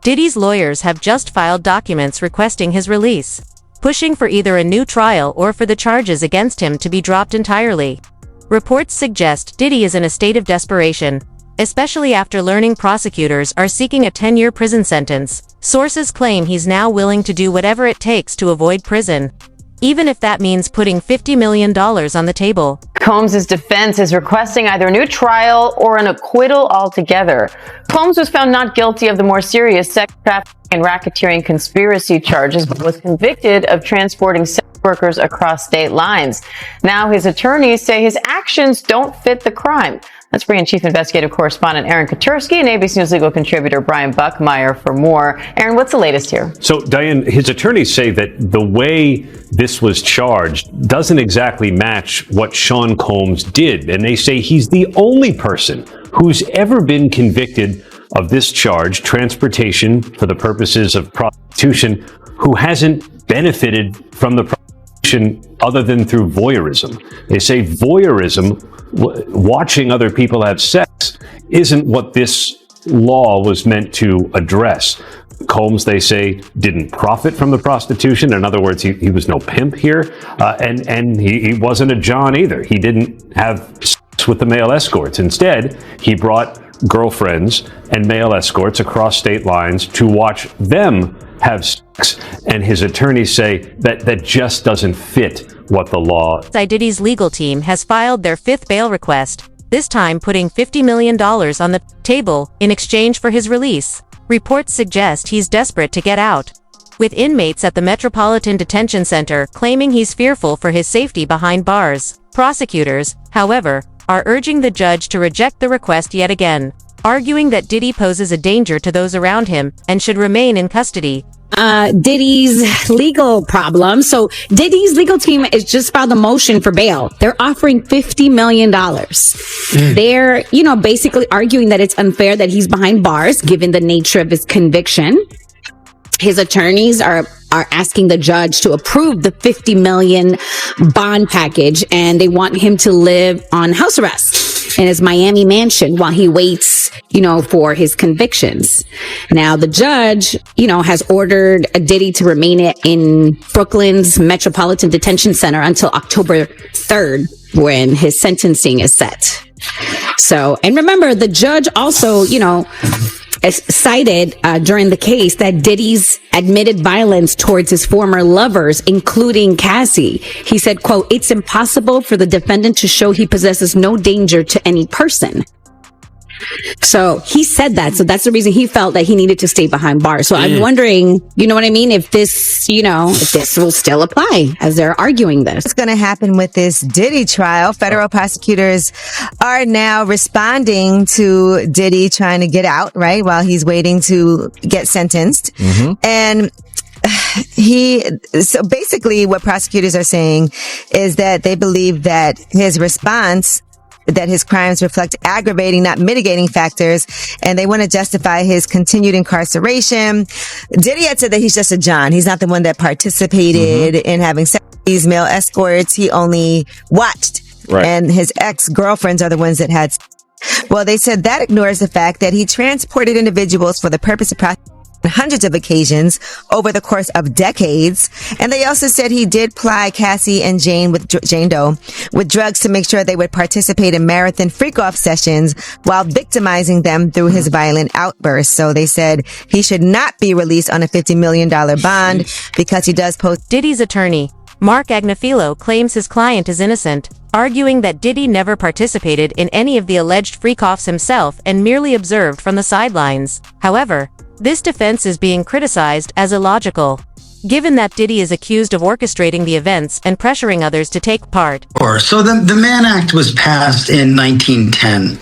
Diddy's lawyers have just filed documents requesting his release, pushing for either a new trial or for the charges against him to be dropped entirely. Reports suggest Diddy is in a state of desperation, especially after learning prosecutors are seeking a 10-year prison sentence. Sources claim he's now willing to do whatever it takes to avoid prison, even if that means putting $50 million on the table. Combs' defense is requesting either a new trial or an acquittal altogether. Combs was found not guilty of the more serious sex trafficking and racketeering conspiracy charges, but was convicted of transporting sex workers across state lines. Now his attorneys say his actions don't fit the crime. Let's bring in Chief Investigative Correspondent Aaron Katersky and ABC News legal contributor Brian Buckmeyer for more. Aaron, what's the latest here? So, Diane, his attorneys say that the way this was charged doesn't exactly match what Sean Combs did. And they say he's the only person who's ever been convicted of this charge, transportation for the purposes of prostitution, who hasn't benefited from the prostitution other than through voyeurism. They say voyeurism, watching other people have sex, isn't what this law was meant to address. Combs, they say, didn't profit from the prostitution. In other words, he was no pimp here. And he wasn't a John either. He didn't have sex with the male escorts. Instead, he brought girlfriends and male escorts across state lines to watch them have sex. And his attorneys say that just doesn't fit what the law. Diddy's legal team has filed their fifth bail request, this time putting $50 million on the table in exchange for his release. Reports suggest he's desperate to get out, with inmates at the Metropolitan Detention Center claiming he's fearful for his safety behind bars. Prosecutors, however, are urging the judge to reject the request yet again, arguing that Diddy poses a danger to those around him and should remain in custody. Diddy's legal problem. So Diddy's legal team has just filed a motion for bail. They're offering $50 million. They're, basically arguing that it's unfair that he's behind bars, given the nature of his conviction. His attorneys are asking the judge to approve the $50 million bond package, and they want him to live on house arrest in his Miami mansion while he waits, for his convictions. Now, the judge, has ordered Diddy to remain in Brooklyn's Metropolitan Detention Center until October 3rd, when his sentencing is set. So, and remember, the judge also, cited during the case that Diddy's admitted violence towards his former lovers, including Cassie. He said, quote, "It's impossible for the defendant to show he possesses no danger to any person." So he said that. So that's the reason he felt that he needed to stay behind bars. So I'm wondering, if this, if this will still apply as they're arguing this. What's going to happen with this Diddy trial? Federal prosecutors are now responding to Diddy trying to get out, right, while he's waiting to get sentenced. And so basically what prosecutors are saying is that they believe that his response, that his crimes reflect aggravating, not mitigating factors, and they want to justify his continued incarceration. Diddy had said that he's just a John. He's not the one that participated in having sex with these male escorts. He only watched. Right. And his ex-girlfriends are the ones that had. Well, they said that ignores the fact that he transported individuals for the purpose of prostitution on hundreds of occasions over the course of decades. And they also said he did ply Cassie and Jane Doe with drugs to make sure they would participate in marathon freak-off sessions while victimizing them through his violent outbursts. So they said he should not be released on a $50 million bond because he does pose. Diddy's attorney, Mark Agnafilo, claims his client is innocent, arguing that Diddy never participated in any of the alleged freak-offs himself and merely observed from the sidelines. However, this defense is being criticized as illogical, given that Diddy is accused of orchestrating the events and pressuring others to take part. So the Mann Act was passed in 1910,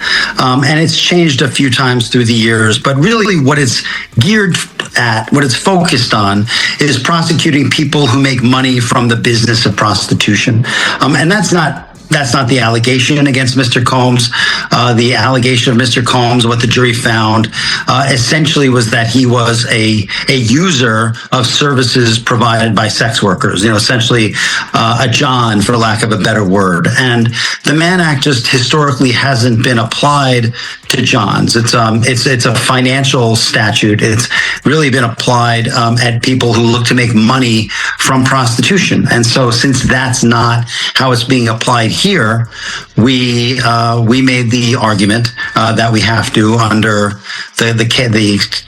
and it's changed a few times through the years, but really what it's geared at, what it's focused on, is prosecuting people who make money from the business of prostitution. And that's not the allegation against Mr. Combs. The allegation of Mr. Combs, what the jury found, essentially was that he was a user of services provided by sex workers. Essentially, a John, for lack of a better word. And the Mann Act just historically hasn't been applied to Johns. It's a financial statute. It's really been applied at people who look to make money from prostitution. And so, since that's not how it's being applied here, we made the argument that we have to, under the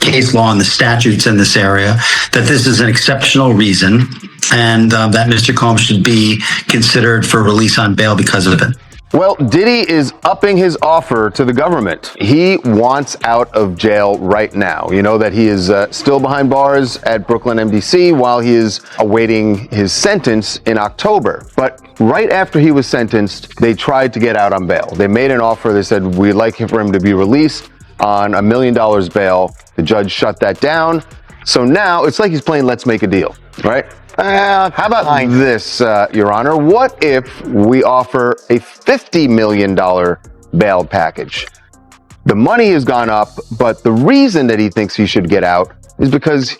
case law and the statutes in this area, that this is an exceptional reason, and that Mr. Combs should be considered for release on bail because of it. Well, Diddy is upping his offer to the government. He wants out of jail right now. You know that he is still behind bars at Brooklyn MDC while he is awaiting his sentence in October. But right after he was sentenced, they tried to get out on bail. They made an offer. They said, we'd like for him to be released on $1 million bail. The judge shut that down. So now it's like he's playing Let's Make a Deal, right? How about this, Your Honor? What if we offer a $50 million bail package? The money has gone up, but the reason that he thinks he should get out is because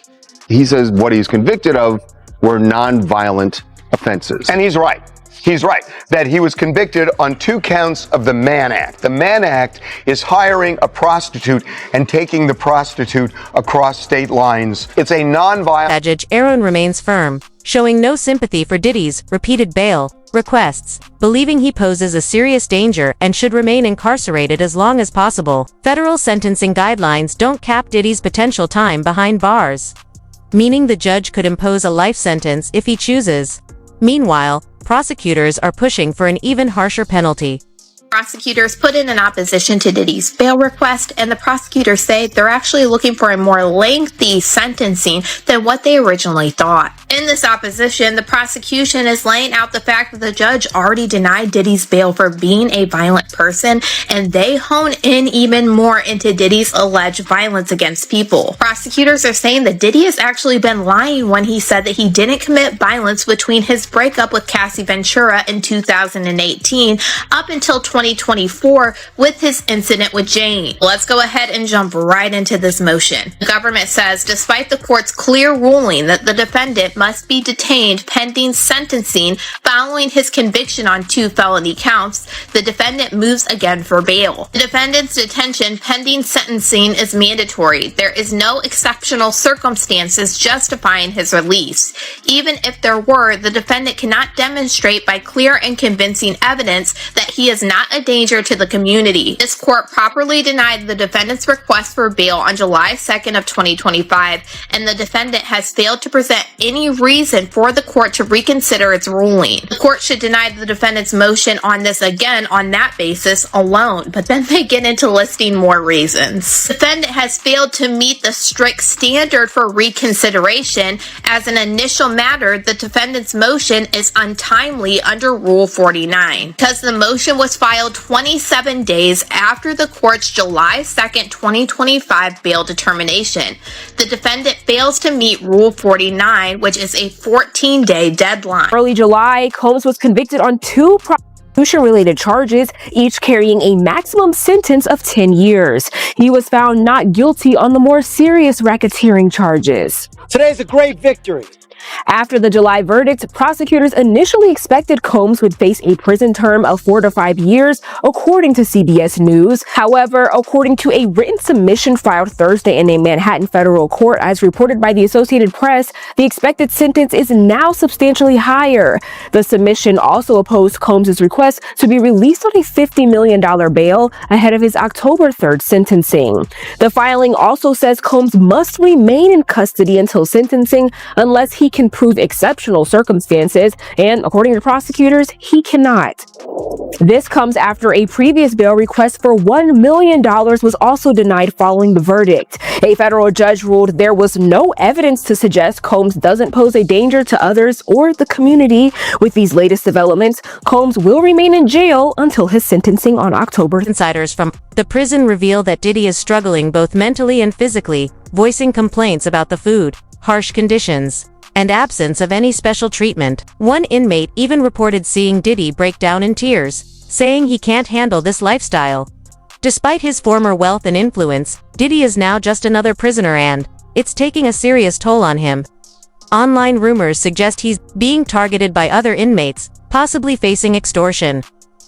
he says what he's convicted of were non-violent offenses. And he's right. He's right that he was convicted on 2 counts of the Mann Act. The Mann Act is hiring a prostitute and taking the prostitute across state lines. It's a non-violent... Judge Aaron remains firm, showing no sympathy for Diddy's repeated bail requests, believing he poses a serious danger and should remain incarcerated as long as possible. Federal sentencing guidelines don't cap Diddy's potential time behind bars, meaning the judge could impose a life sentence if he chooses. Meanwhile, prosecutors are pushing for an even harsher penalty. Prosecutors put in an opposition to Diddy's bail request, and the prosecutors say they're actually looking for a more lengthy sentencing than what they originally thought. In this opposition, the prosecution is laying out the fact that the judge already denied Diddy's bail for being a violent person, and they hone in even more into Diddy's alleged violence against people. Prosecutors are saying that Diddy has actually been lying when he said that he didn't commit violence between his breakup with Cassie Ventura in 2018 up until 2024 with his incident with Jane. Let's go ahead and jump right into this motion. The government says, despite the court's clear ruling that the defendant must be detained pending sentencing following his conviction on 2 felony counts, the defendant moves again for bail. The defendant's detention pending sentencing is mandatory. There is no exceptional circumstances justifying his release. Even if there were, the defendant cannot demonstrate by clear and convincing evidence that he is not a danger to the community. This court properly denied the defendant's request for bail on July 2nd of 2025, and the defendant has failed to present any reason for the court to reconsider its ruling. The court should deny the defendant's motion on this again on that basis alone, but then they get into listing more reasons. The defendant has failed to meet the strict standard for reconsideration. As an initial matter, the defendant's motion is untimely under Rule 49 because the motion was filed 27 days after the court's July 2nd, 2025 bail determination. The defendant fails to meet Rule 49, which is a 14-day deadline. Early July, Combs was convicted on 2 prostitution-related charges, each carrying a maximum sentence of 10 years. He was found not guilty on the more serious racketeering charges. Today's a great victory. After the July verdict, prosecutors initially expected Combs would face a prison term of 4 to 5 years, according to CBS News. However, according to a written submission filed Thursday in a Manhattan federal court, as reported by the Associated Press, the expected sentence is now substantially higher. The submission also opposed Combs' request to be released on a $50 million bail ahead of his October 3rd sentencing. The filing also says Combs must remain in custody until sentencing unless he can prove exceptional circumstances, and according to prosecutors, he cannot. This comes after a previous bail request for $1 million was also denied following the verdict. A federal judge ruled there was no evidence to suggest Combs doesn't pose a danger to others or the community. With these latest developments, Combs will remain in jail until his sentencing on October. Insiders from the prison reveal that Diddy is struggling both mentally and physically, voicing complaints about the food, harsh conditions, and absence of any special treatment. One inmate even reported seeing Diddy break down in tears, saying he can't handle this lifestyle. Despite his former wealth and influence, Diddy is now just another prisoner and it's taking a serious toll on him. Online rumors suggest he's being targeted by other inmates, possibly facing extortion,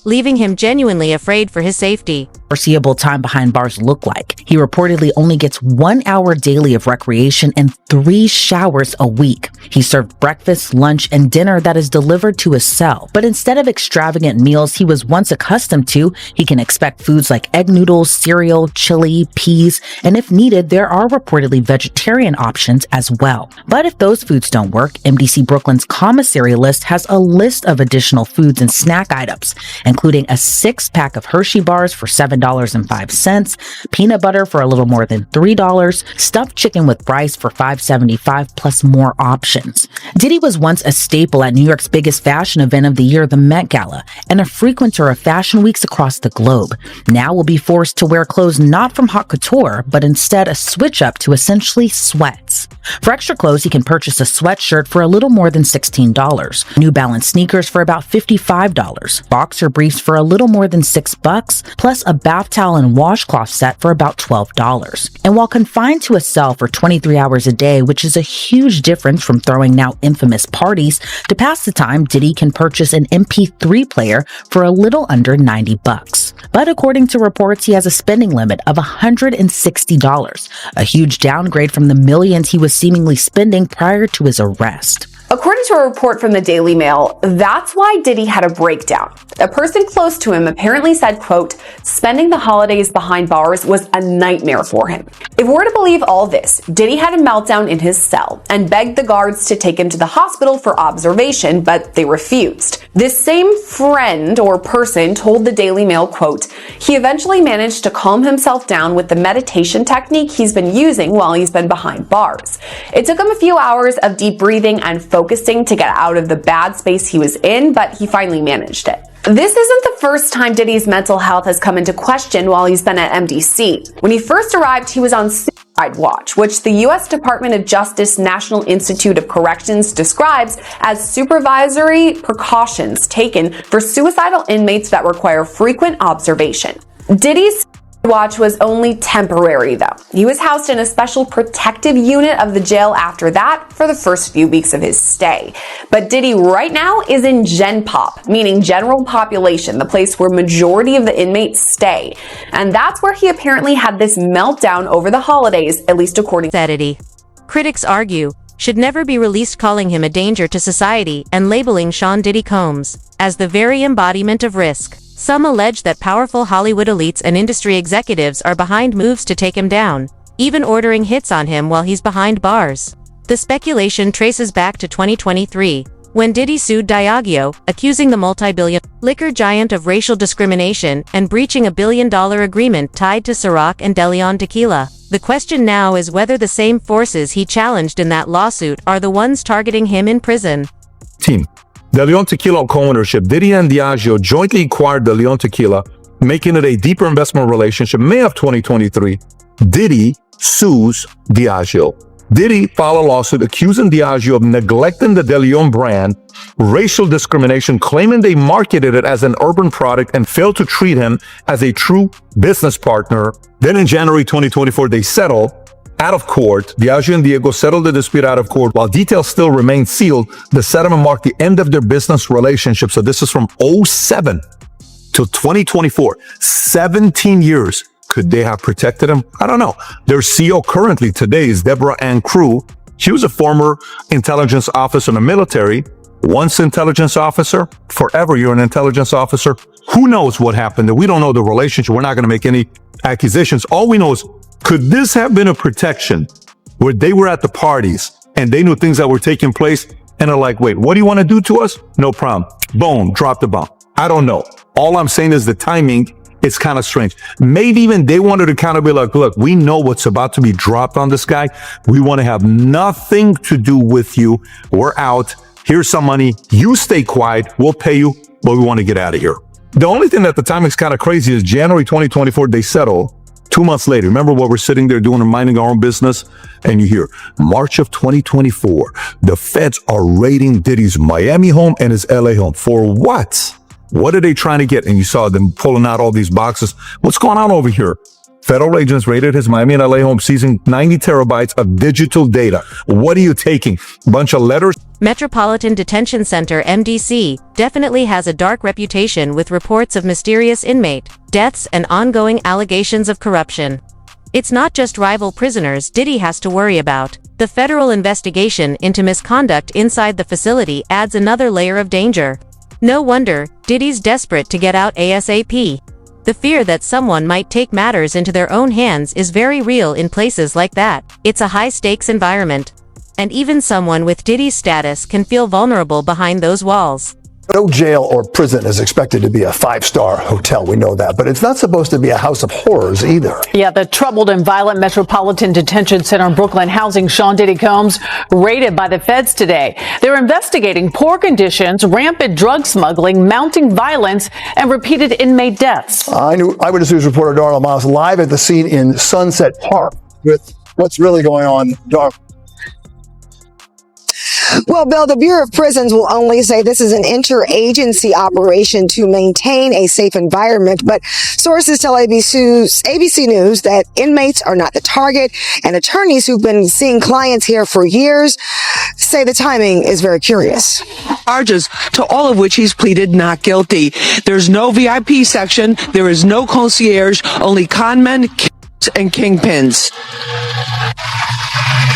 leaving him genuinely afraid for his safety. Foreseeable time behind bars look like. He reportedly only gets 1 hour daily of recreation and 3 showers a week. He's served breakfast, lunch, and dinner that is delivered to his cell. But instead of extravagant meals he was once accustomed to, he can expect foods like egg noodles, cereal, chili, peas, and if needed, there are reportedly vegetarian options as well. But if those foods don't work, MDC Brooklyn's commissary list has a list of additional foods and snack items, including a 6-pack of Hershey bars for $7.05, peanut butter for a little more than $3, stuffed chicken with rice for $5.75, plus more options. Diddy was once a staple at New York's biggest fashion event of the year, the Met Gala, and a frequenter of fashion weeks across the globe. Now will be forced to wear clothes not from haute couture, but instead a switch up to essentially sweats. For extra clothes, he can purchase a sweatshirt for a little more than $16, New Balance sneakers for about $55, boxer briefs for a little more than $6, plus a bath towel and washcloth set for about $12. And while confined to a cell for 23 hours a day, which is a huge difference from throwing now infamous parties, to pass the time, Diddy can purchase an MP3 player for a little under $90. But according to reports, he has a spending limit of $160, a huge downgrade from the millions he was seemingly spending prior to his arrest. According to a report from the Daily Mail, that's why Diddy had a breakdown. A person close to him apparently said, quote, spending the holidays behind bars was a nightmare for him. If we're to believe all this, Diddy had a meltdown in his cell and begged the guards to take him to the hospital for observation, but they refused. This same friend or person told the Daily Mail, quote, he eventually managed to calm himself down with the meditation technique he's been using while he's been behind bars. It took him a few hours of deep breathing and focusing to get out of the bad space he was in, but he finally managed it. This isn't the first time Diddy's mental health has come into question while he's been at MDC. When he first arrived, he was on suicide watch, which the U.S. Department of Justice National Institute of Corrections describes as supervisory precautions taken for suicidal inmates that require frequent observation. Diddy's watch was only temporary, though. He was housed in a special protective unit of the jail after that for the first few weeks of his stay. But Diddy right now is in Gen Pop, meaning general population, the place where majority of the inmates stay. And that's where he apparently had this meltdown over the holidays, at least according to Diddy. Critics argue, should never be released, calling him a danger to society and labeling Sean Diddy Combs as the very embodiment of risk. Some allege that powerful Hollywood elites and industry executives are behind moves to take him down, even ordering hits on him while he's behind bars. The speculation traces back to 2023, when Diddy sued Diageo, accusing the multi-billion liquor giant of racial discrimination and breaching a $1 billion agreement tied to Ciroc and DeLeon tequila. The question now is whether the same forces he challenged in that lawsuit are the ones targeting him in prison. Team. DeLeon Tequila co-ownership. Diddy and Diageo jointly acquired DeLeon Tequila, making it a deeper investment relationship. May of 2023, Diddy sues Diageo. Diddy filed a lawsuit accusing Diageo of neglecting the DeLeon brand, racial discrimination, claiming they marketed it as an urban product and failed to treat him as a true business partner. Then in January 2024, they settled out of court. Diageo and Diego settled the dispute out of court. While details still remain sealed, the settlement marked the end of their business relationship. So this is from 2007 till 2024. 17 years. Could they have protected him? I don't know. Their CEO currently today is Deborah Ann Crew. She was a former intelligence officer in the military. Once intelligence officer, forever you're an intelligence officer. Who knows what happened? We don't know the relationship. We're not going to make any accusations. All we know is, could this have been a protection where they were at the parties and they knew things that were taking place and are like, wait, what do you want to do to us? No problem. Boom, drop the bomb. I don't know. All I'm saying is the timing is kind of strange. Maybe even they wanted to kind of be like, look, we know what's about to be dropped on this guy. We want to have nothing to do with you. We're out. Here's some money. You stay quiet. We'll pay you, but we want to get out of here. The only thing at the time is kind of crazy is January 2024, they settle. 2 months later, remember what we're sitting there doing and minding our own business? And you hear March of 2024, the feds are raiding Diddy's Miami home and his LA home. For what? What are they trying to get? And you saw them pulling out all these boxes. What's going on over here? Federal agents raided his Miami and LA home, seizing 90 terabytes of digital data. What are you taking? Bunch of letters? Metropolitan Detention Center MDC definitely has a dark reputation with reports of mysterious inmate deaths and ongoing allegations of corruption. It's not just rival prisoners Diddy has to worry about. The federal investigation into misconduct inside the facility adds another layer of danger. No wonder Diddy's desperate to get out ASAP. The fear that someone might take matters into their own hands is very real in places like that. It's a high-stakes environment. And even someone with Diddy's status can feel vulnerable behind those walls. No jail or prison is expected to be a five-star hotel, we know that, but it's not supposed to be a house of horrors either. Yeah, the troubled and violent Metropolitan Detention Center in Brooklyn housing Sean Diddy Combs raided by the feds today. They're investigating poor conditions, rampant drug smuggling, mounting violence, and repeated inmate deaths. Eyewitness News reporter Darla Miles live at the scene in Sunset Park with what's really going on. Darla. Well, Bill, the Bureau of Prisons will only say this is an interagency operation to maintain a safe environment, but sources tell ABC News that inmates are not the target, and attorneys who've been seeing clients here for years say the timing is very curious. Charges, to all of which he's pleaded not guilty. There's no VIP section, there is no concierge, only conmen, killers, and kingpins.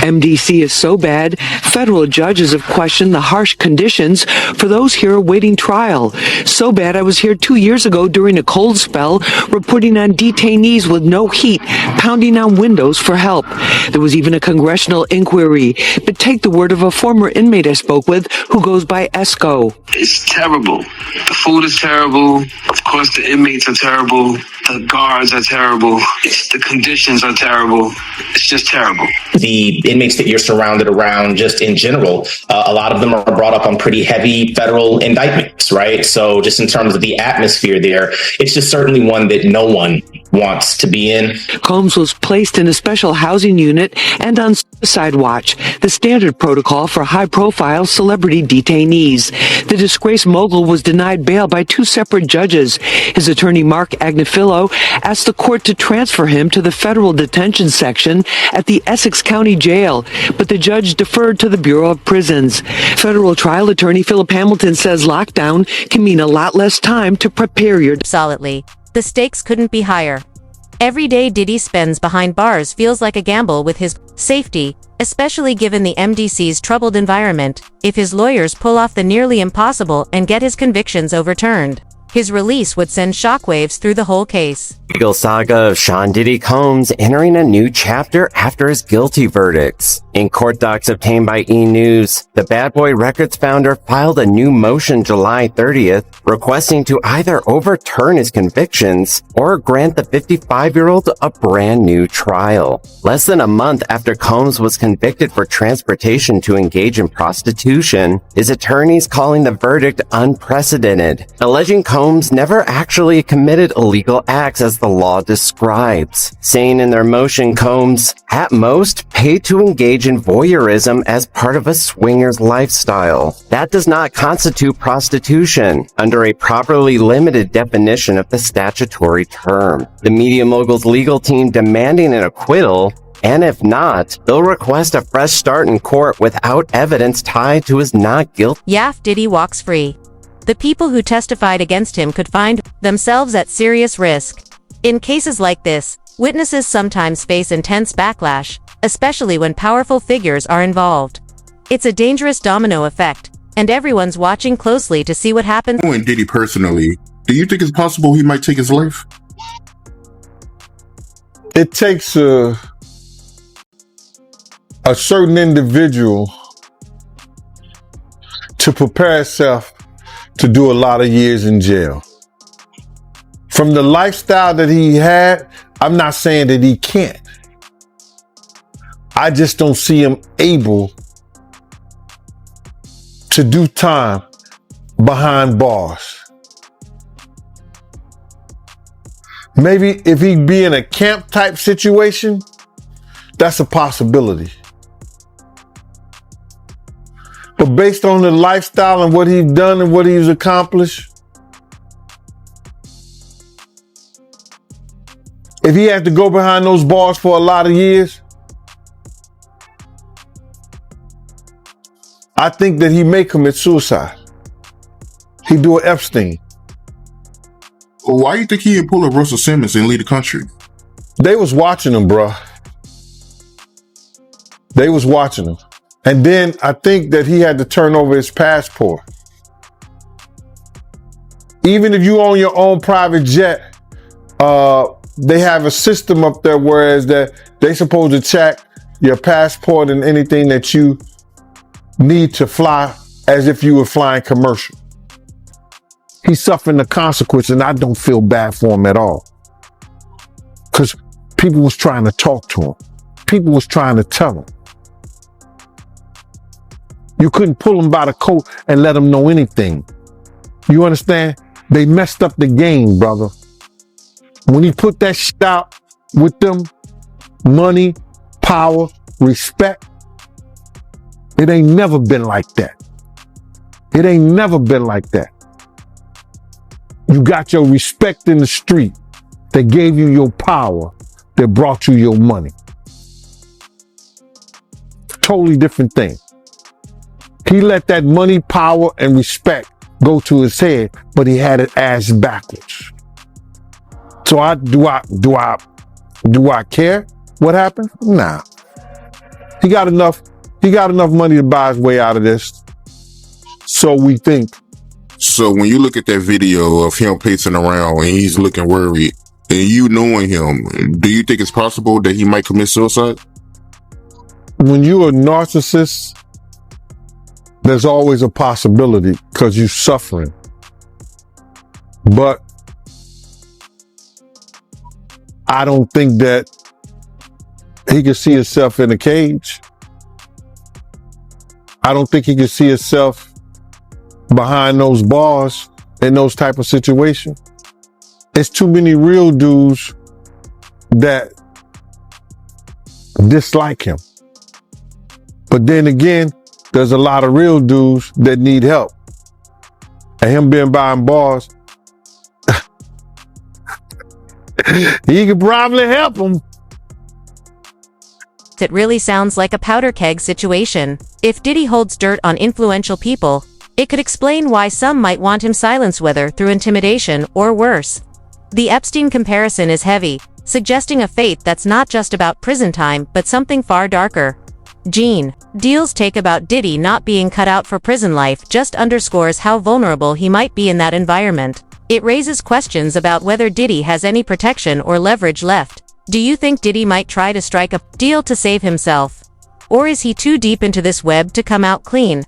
MDC is so bad, federal judges have questioned the harsh conditions for those here awaiting trial. So bad I was here 2 years ago during a cold spell, reporting on detainees with no heat, pounding on windows for help. There was even a congressional inquiry. But take the word of a former inmate I spoke with who goes by Esco. It's terrible. The food is terrible. Of course, the inmates are terrible. The guards are terrible. The conditions are terrible. It's just terrible. The inmates that you're surrounded around, just in general, a lot of them are brought up on pretty heavy federal indictments, right? So just in terms of the atmosphere there, it's just certainly one that no one wants to be in. Combs was placed in a special housing unit and on suicide watch, the standard protocol for high-profile celebrity detainees. The disgraced mogul was denied bail by 2 separate judges. His attorney, Mark Agnifilo, asked the court to transfer him to the federal detention section at the Essex County Jail, but the judge deferred to the Bureau of Prisons. Federal trial attorney Philip Hamilton says lockdown can mean a lot less time to prepare your... Solidly. The stakes couldn't be higher. Every day Diddy spends behind bars feels like a gamble with his safety, especially given the MDC's troubled environment. If his lawyers pull off the nearly impossible and get his convictions overturned, his release would send shockwaves through the whole case. Legal saga of Sean Diddy Combs entering a new chapter after his guilty verdicts. In court docs obtained by E! News, the Bad Boy Records founder filed a new motion July 30th, requesting to either overturn his convictions or grant the 55-year-old a brand new trial. Less than a month after Combs was convicted for transportation to engage in prostitution, his attorneys calling the verdict unprecedented, alleging Combs never actually committed illegal acts as the law describes, saying in their motion Combs, at most, paid to engage in voyeurism as part of a swinger's lifestyle. That does not constitute prostitution under a properly limited definition of the statutory term. The media mogul's legal team demanding an acquittal, and if not, they'll request a fresh start in court without evidence tied to his not guilt. Yaf Diddy walks free. The people who testified against him could find themselves at serious risk. In cases like this, witnesses sometimes face intense backlash, especially when powerful figures are involved. It's a dangerous domino effect, and everyone's watching closely to see what happens. Knowing Diddy personally, do you think it's possible he might take his life? It takes a certain individual to prepare himself to do a lot of years in jail. From the lifestyle that he had, I'm not saying that he can't. I just don't see him able to do time behind bars. Maybe if he'd be in a camp type situation, that's a possibility. But based on the lifestyle and what he's done and what he's accomplished, if he had to go behind those bars for a lot of years, I think that he may commit suicide. He'd do an Epstein. Well, why do you think he didn't pull up Russell Simmons and leave the country? They was watching him, bro. They was watching him. And then I think that he had to turn over his passport. Even if you own your own private jet, they have a system up there whereas that they supposed to check your passport and anything that you need to fly as if you were flying commercial. He's suffering the consequence, and I don't feel bad for him at all. Because people was trying to talk to him. People was trying to tell him. You couldn't pull him by the coat and let him know anything. You understand? They messed up the game, brother. When he put that shit out with them, money, power, respect, it ain't never been like that. It ain't never been like that. You got your respect in the street that gave you your power, that brought you your money. Totally different thing. He let that money, power, and respect go to his head, but he had it ass backwards. So do I care what happened? Nah. He got enough money to buy his way out of this. So we think. So when you look at that video of him pacing around and he's looking worried, and you knowing him, do you think it's possible that he might commit suicide? When you're a narcissist, there's always a possibility because you're suffering. But I don't think that he can see himself in a cage. I don't think he can see himself behind those bars in those type of situations. It's too many real dudes that dislike him. But then again, there's a lot of real dudes that need help. And him being behind bars, he could probably help them. It really sounds like a powder keg situation. If Diddy holds dirt on influential people, it could explain why some might want him silenced, whether through intimidation or worse. The Epstein comparison is heavy, suggesting a fate that's not just about prison time but something far darker. Gene, Deal's take about Diddy not being cut out for prison life just underscores how vulnerable he might be in that environment. It raises questions about whether Diddy has any protection or leverage left. Do you think Diddy might try to strike a deal to save himself? Or is he too deep into this web to come out clean?